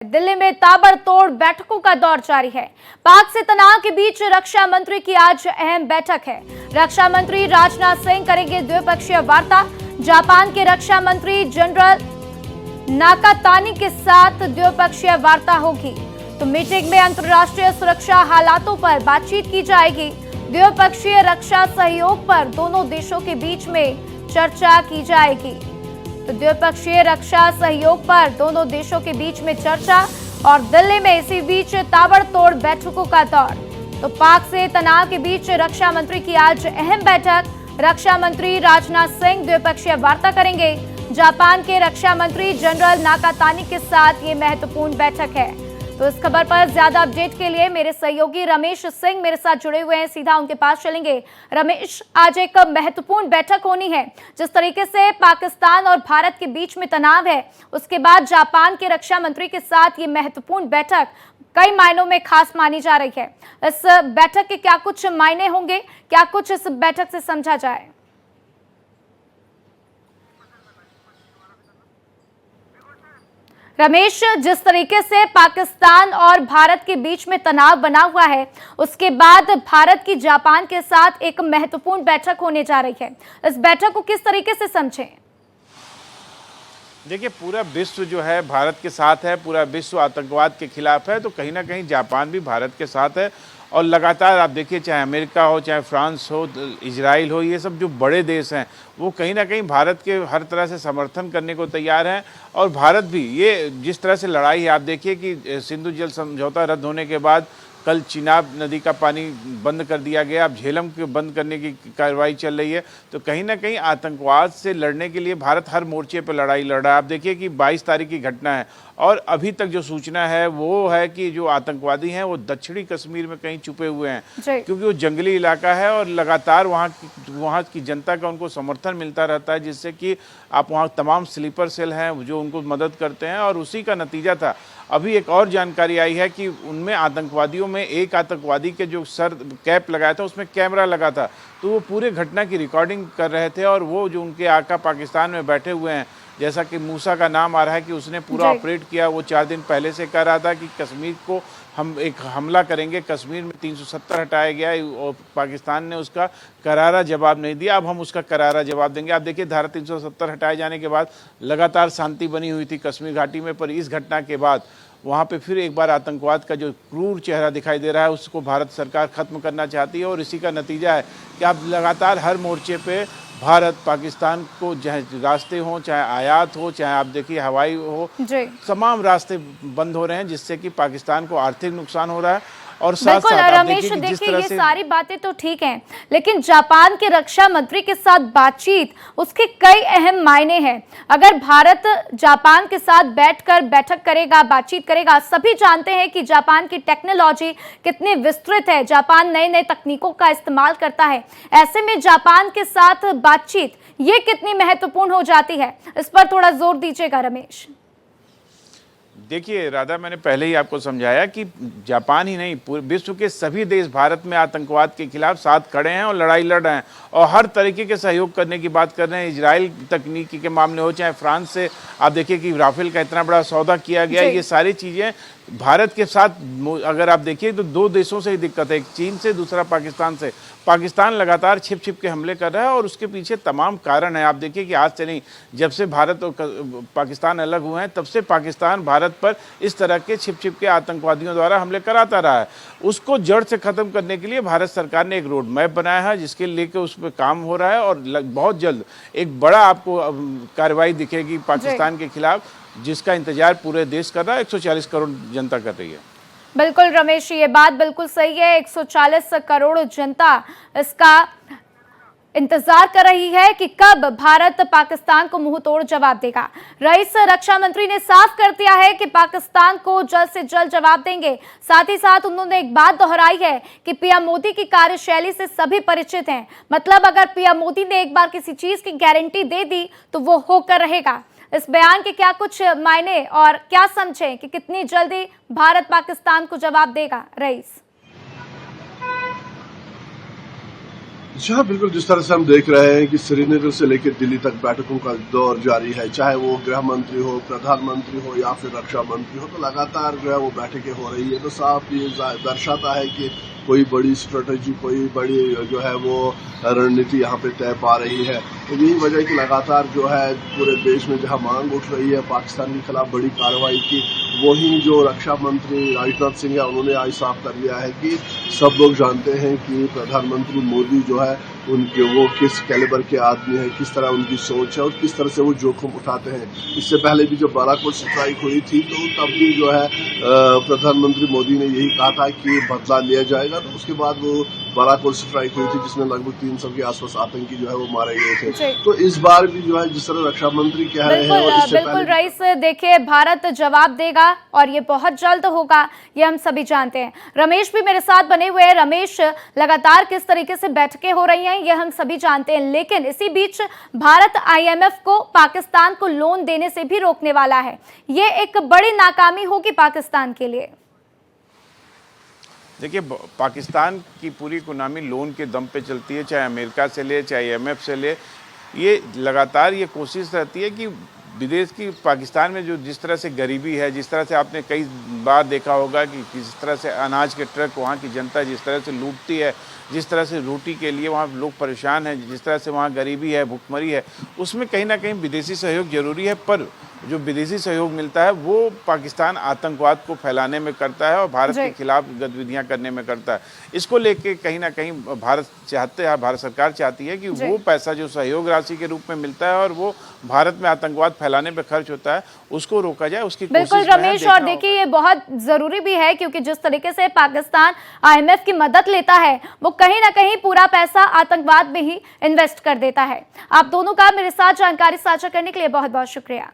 दिल्ली में ताबड़तोड़ बैठकों का दौर जारी है। पाक से तनाव के बीच रक्षा मंत्री की आज अहम बैठक है। रक्षा मंत्री राजनाथ सिंह करेंगे द्विपक्षीय वार्ता। जापान के रक्षा मंत्री जनरल नाकातानी के साथ द्विपक्षीय वार्ता होगी। तो मीटिंग में अंतर्राष्ट्रीय सुरक्षा हालातों पर बातचीत की जाएगी। द्विपक्षीय रक्षा सहयोग पर दोनों देशों के बीच में चर्चा की जाएगी। तो द्विपक्षीय रक्षा सहयोग पर दोनों देशों के बीच में चर्चा और दिल्ली में इसी बीच ताबड़तोड़ बैठकों का दौर। तो पाक से तनाव के बीच रक्षा मंत्री की आज अहम बैठक। रक्षा मंत्री राजनाथ सिंह द्विपक्षीय वार्ता करेंगे। जापान के रक्षा मंत्री जनरल नाकातानी के साथ ये महत्वपूर्ण बैठक है। तो इस खबर पर ज्यादा अपडेट के लिए मेरे सहयोगी रमेश सिंह मेरे साथ जुड़े हुए हैं, सीधा उनके पास चलेंगे। रमेश, आज एक महत्वपूर्ण बैठक होनी है। जिस तरीके से पाकिस्तान और भारत के बीच में तनाव है, उसके बाद जापान के रक्षा मंत्री के साथ ये महत्वपूर्ण बैठक कई मायनों में खास मानी जा रही है। इस बैठक के क्या कुछ मायने होंगे, क्या कुछ इस बैठक से समझा जाए? रमेश, जिस तरीके से पाकिस्तान और भारत के बीच में तनाव बना हुआ है, उसके बाद भारत की जापान के साथ एक महत्वपूर्ण बैठक होने जा रही है। इस बैठक को किस तरीके से समझें? देखिए, पूरा विश्व जो है भारत के साथ है, पूरा विश्व आतंकवाद के खिलाफ है, तो कहीं ना कहीं जापान भी भारत के साथ है। और लगातार आप देखिए, चाहे अमेरिका हो, चाहे फ्रांस हो, इजराइल हो, ये सब जो बड़े देश हैं वो कहीं ना कहीं भारत के हर तरह से समर्थन करने को तैयार हैं। और भारत भी, ये जिस तरह से लड़ाई है, आप देखिए कि सिंधु जल समझौता रद्द होने के बाद कल चिनाब नदी का पानी बंद कर दिया गया। अब झेलम के बंद करने की कार्रवाई चल रही है। तो कहीं ना कहीं आतंकवाद से लड़ने के लिए भारत हर मोर्चे पर लड़ाई लड़ रहा है। आप देखिए कि 22 तारीख की घटना है और अभी तक जो सूचना है वो है कि जो आतंकवादी हैं वो दक्षिणी कश्मीर में कहीं छुपे हुए हैं, क्योंकि वो जंगली इलाका है और लगातार वहाँ की जनता का उनको समर्थन मिलता रहता है, जिससे कि आप वहाँ तमाम स्लीपर सेल हैं जो उनको मदद करते हैं। और उसी का नतीजा था। अभी एक और जानकारी आई है कि उनमें आतंकवादियों में एक आतंकवादी के जो सर कैप लगाया था उसमें कैमरा लगा था, तो वो पूरे घटना की रिकॉर्डिंग कर रहे थे। और वो जो उनके आका पाकिस्तान में बैठे हुए हैं, जैसा कि मूसा का नाम आ रहा है कि उसने पूरा ऑपरेट किया, वो 4 दिन पहले से कह रहा था कि कश्मीर को हम एक हमला करेंगे। कश्मीर में 370 हटाया गया और पाकिस्तान ने उसका करारा जवाब नहीं दिया। अब हम उसका करारा जवाब देंगे। आप देखिए, धारा 370 हटाए जाने के बाद लगातार शांति बनी हुई थी कश्मीर घाटी में, पर इस घटना के बाद वहाँ पे फिर एक बार आतंकवाद का जो क्रूर चेहरा दिखाई दे रहा है उसको भारत सरकार खत्म करना चाहती है। और इसी का नतीजा है कि अब लगातार हर मोर्चे पे भारत पाकिस्तान को, चाहे रास्ते हों, चाहे आयात हो, चाहे आप देखिए हवाई हो, तमाम रास्ते बंद हो रहे हैं, जिससे कि पाकिस्तान को आर्थिक नुकसान हो रहा है। और साथ साथ रमेश, देखिए ये सारी बातें तो ठीक हैं, लेकिन जापान के रक्षा मंत्री के साथ बातचीत, उसके कई अहम मायने हैं। अगर भारत जापान के साथ बैठकर बैठक करेगा, बातचीत करेगा, सभी जानते हैं कि जापान की टेक्नोलॉजी कितनी विस्तृत है, जापान नए नए तकनीकों का इस्तेमाल करता है। ऐसे में जापान के साथ बातचीत ये कितनी महत्वपूर्ण हो जाती है, इस पर थोड़ा जोर दीजिएगा रमेश। देखिए राधा, मैंने पहले ही आपको समझाया कि जापान ही नहीं, पूरे विश्व के सभी देश भारत में आतंकवाद के खिलाफ साथ खड़े हैं और लड़ाई लड़ रहे हैं और हर तरीके के सहयोग करने की बात कर रहे हैं। इजराइल तकनीकी के मामले हो, चाहे फ्रांस से आप देखिए कि राफेल का इतना बड़ा सौदा किया गया, ये सारी चीज़ें भारत के साथ अगर आप देखिए तो दो देशों से ही दिक्कत है, एक चीन से, दूसरा पाकिस्तान से। पाकिस्तान लगातार छिप छिप के हमले कर रहा है और उसके पीछे तमाम कारण है। आप देखिए कि आज से नहीं, जब से भारत और पाकिस्तान अलग हुए हैं तब से पाकिस्तान भारत पर इस तरह के छिप छिप के आतंकवादियों द्वारा हमले कराता रहा है। उसको जड़ से ख़त्म करने के लिए भारत सरकार ने एक रोड मैप बनाया है, जिसके लेकर उस पर काम हो रहा है। और बहुत जल्द एक बड़ा आपको कार्रवाई दिखेगी पाकिस्तान के खिलाफ, जिसका इंतजार पूरे देश कर रहा है, 140 करोड़ जनता कर रही है। बिल्कुल रमेश, ये बात बिल्कुल सही है। 140 करोड़ जनता इसका इंतजार कर रही है कि कब भारत पाकिस्तान को मुंह तोड़ जवाब देगा। रईस रक्षा मंत्री ने साफ कर दिया है कि पाकिस्तान को जल्द से जल्द जवाब देंगे। साथ ही साथ उन्होंने एक बात दोहराई है कि पीएम मोदी की कार्यशैली से सभी परिचित हैं। मतलब अगर पीएम मोदी ने एक बार किसी चीज की गारंटी दे दी तो वो होकर रहेगा। इस बयान के क्या कुछ मायने और क्या समझें कि कितनी जल्दी भारत पाकिस्तान को जवाब देगा? रईस जी हाँ, बिल्कुल, जिस तरह से हम देख रहे हैं कि श्रीनगर से लेकर दिल्ली तक बैठकों का दौर जारी है, चाहे वो गृह मंत्री हो, प्रधानमंत्री हो या फिर रक्षा मंत्री हो, तो लगातार जो है वो बैठकें हो रही है। तो साफ ये दर्शाता है कि कोई बड़ी स्ट्रेटजी, कोई बड़ी जो है वो रणनीति यहाँ पे तय पा रही है। तो यही वजह है कि लगातार जो है पूरे देश में जहाँ मांग उठ रही है पाकिस्तान के खिलाफ बड़ी कार्रवाई की, वहीं जो रक्षा मंत्री राजनाथ सिंह है उन्होंने आज साफ कर दिया है कि सब लोग जानते हैं कि प्रधानमंत्री मोदी जो है उनके वो किस कैलिबर के आदमी हैं, किस तरह उनकी सोच है और किस तरह से वो जोखिम उठाते हैं। इससे पहले भी जब बालाकोट स्ट्राइक हुई थी तो तब भी जो है प्रधानमंत्री मोदी ने यही कहा था कि बदला लिया जाएगा। तो उसके बाद वो बालाकोट स्ट्राइक हुई थी जिसमें लगभग 300 के आसपास आतंकी जो है वो मारे गए थे। तो इस बार भी जो है जिस तरह रक्षा मंत्री कह रहे हैं और इससे बिल्कुल रईस, देखिए भारत जवाब देगा और ये बहुत जल्द होगा, ये हम सभी जानते हैं। रमेश भी मेरे साथ बने हुए हैं। रमेश, लगातार किस तरीके से बैठकें हो रही हैं ये हम सभी जानते हैं, लेकिन इसी बीच भारत IMF को पाकिस्तान को लोन देने से भी रोकने वाला है। ये एक बड़ी नाकामी होगी पाकिस्तान के लिए। देखिए, पाकिस्तान की पूरी इकोनॉमी लोन के दम पे चलती है, चाहे अमेरिका से ले, चाहे IMF से ले। ये लगातार ये कोशिश रहती है कि विदेश की पाकिस्तान में जो जिस तरह से गरीबी है, जिस तरह से आपने कई बार देखा होगा कि किस तरह से अनाज के ट्रक वहाँ की जनता जिस तरह से लूटती है, जिस तरह से रोटी के लिए वहाँ लोग परेशान हैं, जिस तरह से वहाँ गरीबी है, भुखमरी है, उसमें कहीं ना कहीं विदेशी सहयोग जरूरी है। पर जो विदेशी सहयोग मिलता है वो पाकिस्तान आतंकवाद को फैलाने में करता है और भारत के खिलाफ गतिविधियां करने में करता है। इसको लेके कहीं ना कहीं भारत सरकार चाहती है कि वो पैसा जो सहयोग राशि के रूप में मिलता है और वो भारत में आतंकवाद फैलाने पे खर्च होता है, उसको रोका जाए, उसकी कोशिश बिल्कुल रमेश, और देखिए ये बहुत जरूरी भी है क्योंकि जिस तरीके से पाकिस्तान IMF की मदद लेता है वो कहीं ना कहीं पूरा पैसा आतंकवाद में ही इन्वेस्ट कर देता है। आप दोनों का मेरे साथ जानकारी साझा करने के लिए बहुत बहुत शुक्रिया।